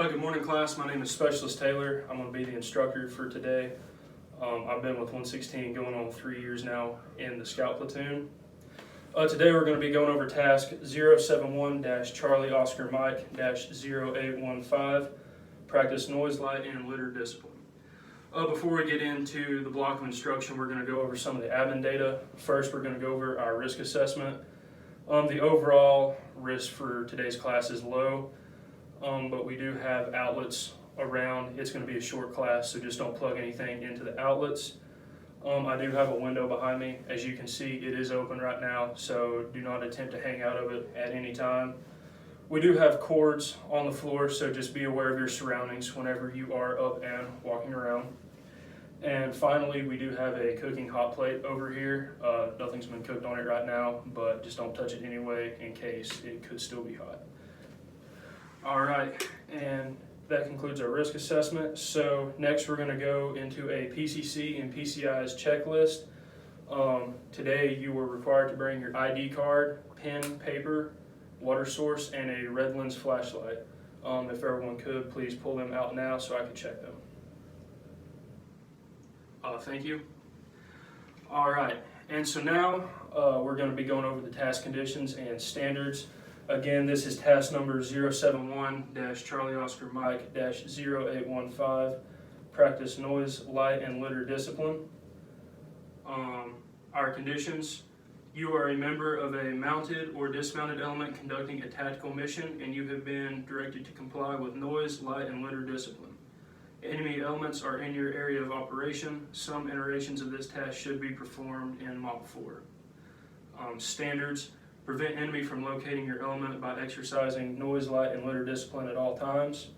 Good morning, class. My name is Specialist Taylor. I'm going to be the instructor for today. I've been with 116 going on 3 years now in the Scout Platoon. Today we're going to be going over task 071-Charlie Oscar Mike-0815, practice noise, light, and litter discipline. Before we get into the block of instruction, we're going to go over some of the admin data. First, we're going to go over our risk assessment. The overall risk for today's class is low. But we do have outlets around. It's going to be a short class, so just don't plug anything into the outlets. I do have a window behind me. As you can see, it is open right now, so do not attempt to hang out of it at any time. We do have cords on the floor, so just be aware of your surroundings whenever you are up and walking around. And finally, we do have a cooking hot plate over here. Nothing's been cooked on it right now, but just don't touch it anyway in case it could still be hot. All right, and that concludes our risk assessment. So next we're going to go into a PCC and PCI's checklist. Today you were required to bring your ID card, pen, paper, water source, and a red lens flashlight. If everyone could, please pull them out now so I can check them. Thank you. All right, and so now we're going to be going over the task conditions and standards. Again, this is task number 071-Charlie Oscar Mike-0815, practice noise, light, and litter discipline. Our conditions: you are a member of a mounted or dismounted element conducting a tactical mission, and you have been directed to comply with noise, light, and litter discipline. Enemy elements are in your area of operation. Some iterations of this task should be performed in Model 4. Standards: prevent enemy from locating your element by exercising noise, light, and litter discipline at all times.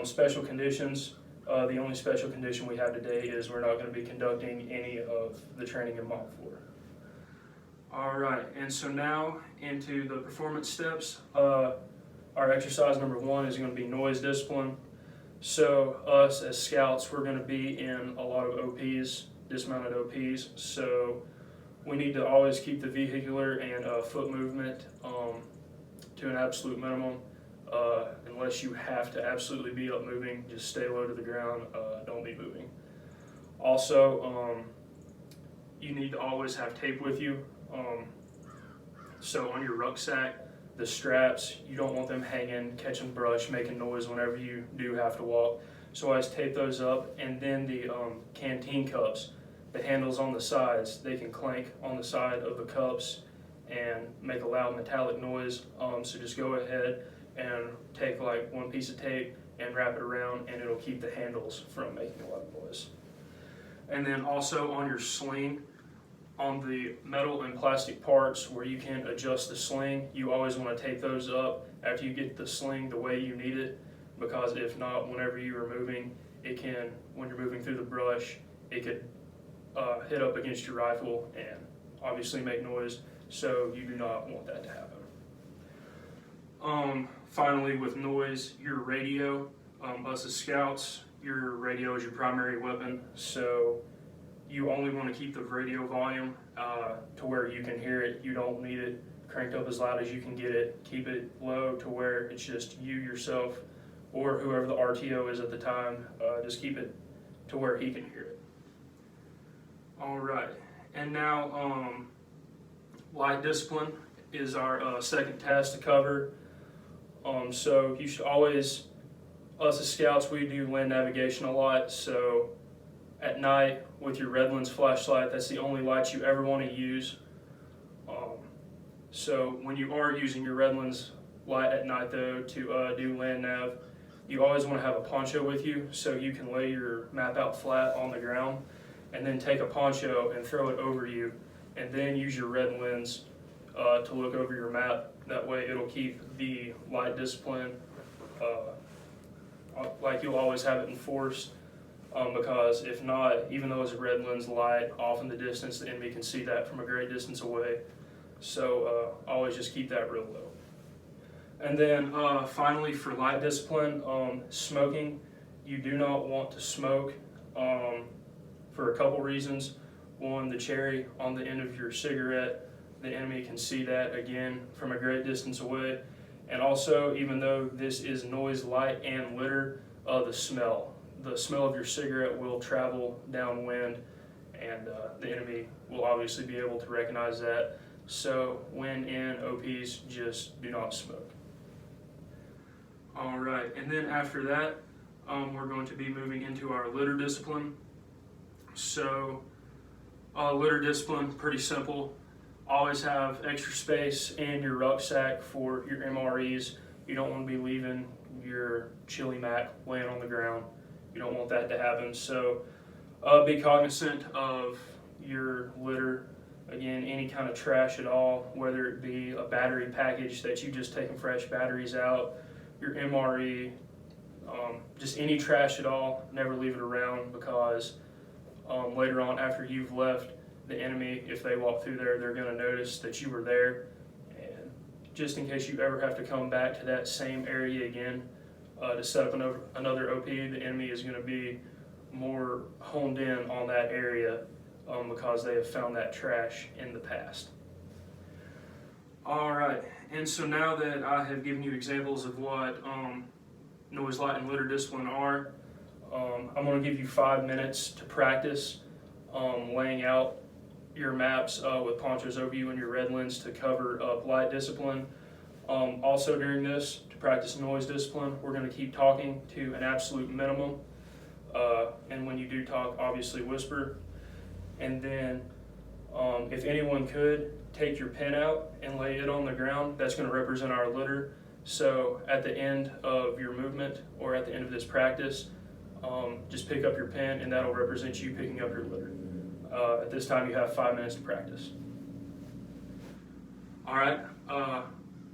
Special conditions: the only special condition we have today is we're not going to be conducting any of the training in Model 4. All right, and so now into the performance steps. Our exercise number 1 is going to be noise discipline. So us as scouts, we're going to be in a lot of OPs, dismounted OPs. So we need to always keep the vehicular and foot movement to an absolute minimum. Unless you have to absolutely be up moving, just stay low to the ground, don't be moving. Also, you need to always have tape with you. So on your rucksack, the straps, you don't want them hanging, catching brush, making noise whenever you do have to walk. So always tape those up. And then the canteen cups, the handles on the sides, they can clank on the side of the cups and make a loud metallic noise. So just go ahead and take like one piece of tape and wrap it around, and it'll keep the handles from making a lot of noise. And then also on your sling, on the metal and plastic parts where you can adjust the sling, you always want to tape those up after you get the sling the way you need it, because if not, whenever you are moving, it can, when you're moving through the brush, it could hit up against your rifle and obviously make noise, so you do not want that to happen. Finally, with noise, your radio, us as scouts, your radio is your primary weapon, so you only want to keep the radio volume to where you can hear it. You don't need it cranked up as loud as you can get it. Keep it low to where it's just you, yourself, or whoever the RTO is at the time. Just keep it to where he can hear it. All right, and now light discipline is our second task to cover. So you should always, us as scouts, we do land navigation a lot, so at night with your red lens flashlight, that's the only light you ever want to use. So when you are using your red lens light at night though to do land nav, you always want to have a poncho with you so you can lay your map out flat on the ground and then take a poncho and throw it over you, and then use your red lens to look over your map. That way it'll keep the light discipline like you'll always have it enforced. Because if not, even though it's a red lens light, off in the distance, the enemy can see that from a great distance away. So always just keep that real low. And then finally, for light discipline, smoking. You do not want to smoke for a couple reasons. One, the cherry on the end of your cigarette, the enemy can see that again from a great distance away. And also, even though this is noise, light, and litter, the smell of your cigarette will travel downwind, and the enemy will obviously be able to recognize that. So when in OPs, just do not smoke. All right, and then after that, we're going to be moving into our litter discipline. So litter discipline, pretty simple. Always have extra space in your rucksack for your MREs. You don't want to be leaving your chili mac laying on the ground. You don't want that to happen. So be cognizant of your litter. Again, any kind of trash at all, whether it be a battery package that you've just taken fresh batteries out, your MRE, just any trash at all, never leave it around, because later on, after you've left, the enemy, if they walk through there, they're going to notice that you were there. And just in case you ever have to come back to that same area again to set up another OP, the enemy is going to be more honed in on that area because they have found that trash in the past. All right, and so now that I have given you examples of what noise, light, and litter discipline are, I'm going to give you 5 minutes to practice laying out your maps with ponchos over you and your red lens to cover up light discipline. Also during this, to practice noise discipline, we're going to keep talking to an absolute minimum. And when you do talk, obviously whisper. And then if anyone could, take your pen out and lay it on the ground. That's going to represent our litter. So at the end of your movement or at the end of this practice, just pick up your pen and that'll represent you picking up your litter. At this time you have 5 minutes to practice. All right,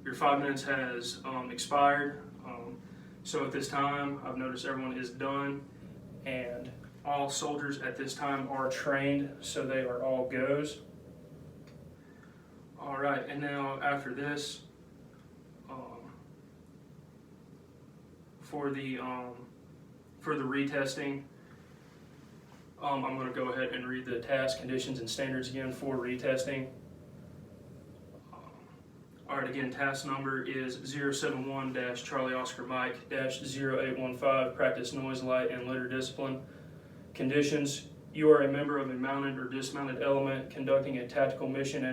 your 5 minutes has expired. So at this time, I've noticed everyone is done, and all soldiers at this time are trained, so they are all goes. All right, and now after this, for the retesting, I'm going to go ahead and read the task conditions and standards again for retesting. All right, again, task number is 071-Charlie Oscar Mike-0815, practice noise, light, and litter discipline. Conditions: you are a member of a mounted or dismounted element conducting a tactical mission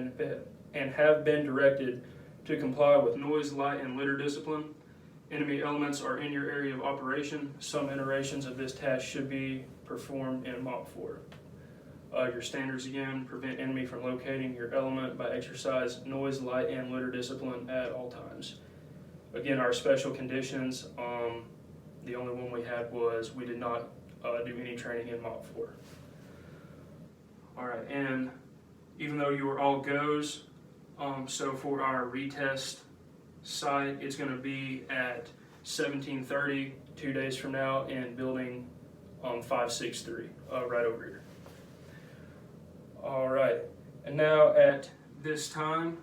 and have been directed to comply with noise, light, and litter discipline. Enemy elements are in your area of operation. Some iterations of this task should be performed in Mach 4. Your standards again: prevent enemy from locating your element by exercise noise, light, and litter discipline at all times. Again, our special conditions, the only one we had was we did not do any training in Mach 4. All right, and even though you were all goes, so for our retest site, it's going to be at 1730, 2 days from now, in building 563, right over here. All right, and now at this time,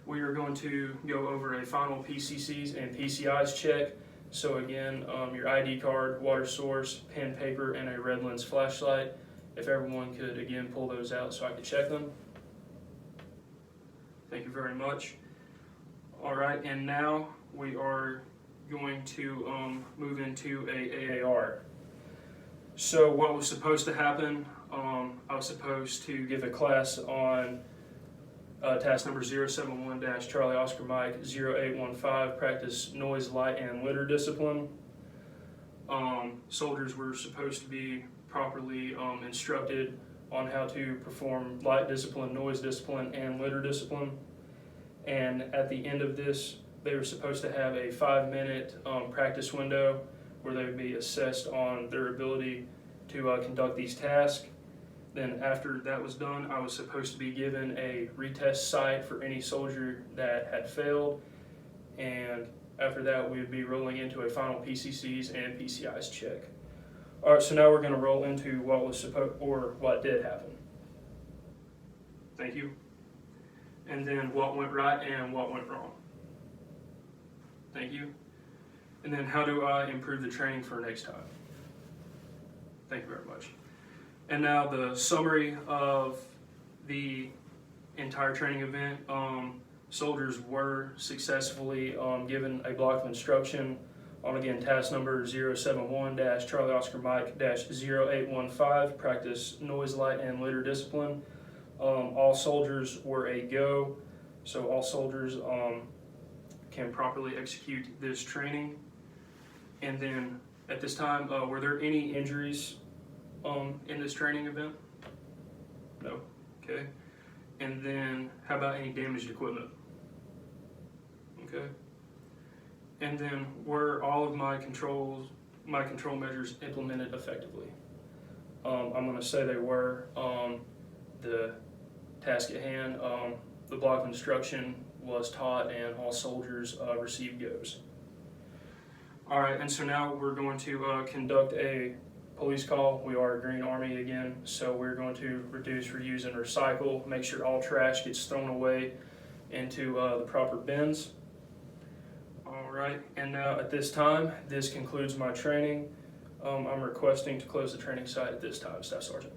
we are going to go over a final PCCs and PCIs check. So again, your ID card, water source, pen, paper, and a red lens flashlight. If everyone could again pull those out so I could check them. Thank you very much. All right, and now we are going to move into a AAR. So what was supposed to happen, I was supposed to give a class on task number 071-Charlie Oscar Mike 0815, practice noise, light, and litter discipline. Soldiers were supposed to be properly instructed on how to perform light discipline, noise discipline, and litter discipline. And at the end of this, they were supposed to have a 5-minute practice window where they would be assessed on their ability to conduct these tasks. Then after that was done, I was supposed to be given a retest site for any soldier that had failed. And after that, we would be rolling into a final PCCs and PCIs check. All right, so now we're going to roll into what was what did happen. Thank you. And then what went right and what went wrong. Thank you. And then how do I improve the training for next time? Thank you very much. And now the summary of the entire training event. soldiers were successfully given a block of instruction on, again, task number 071-Charlie Oscar Mike-0815, practice noise, light, and litter discipline. All soldiers were a go, so all soldiers can properly execute this training. And then at this time, were there any injuries in this training event? No. Okay. And then how about any damaged equipment? Okay. And then were all of my control measures implemented effectively? I'm going to say they were. The task at hand, the block of instruction was taught, and all soldiers received goes. All right, and so now we're going to conduct a police call. We are a Green Army again, so we're going to reduce, reuse, and recycle. Make sure all trash gets thrown away into the proper bins. All right, and now at this time, this concludes my training. I'm requesting to close the training site at this time, Staff Sergeant.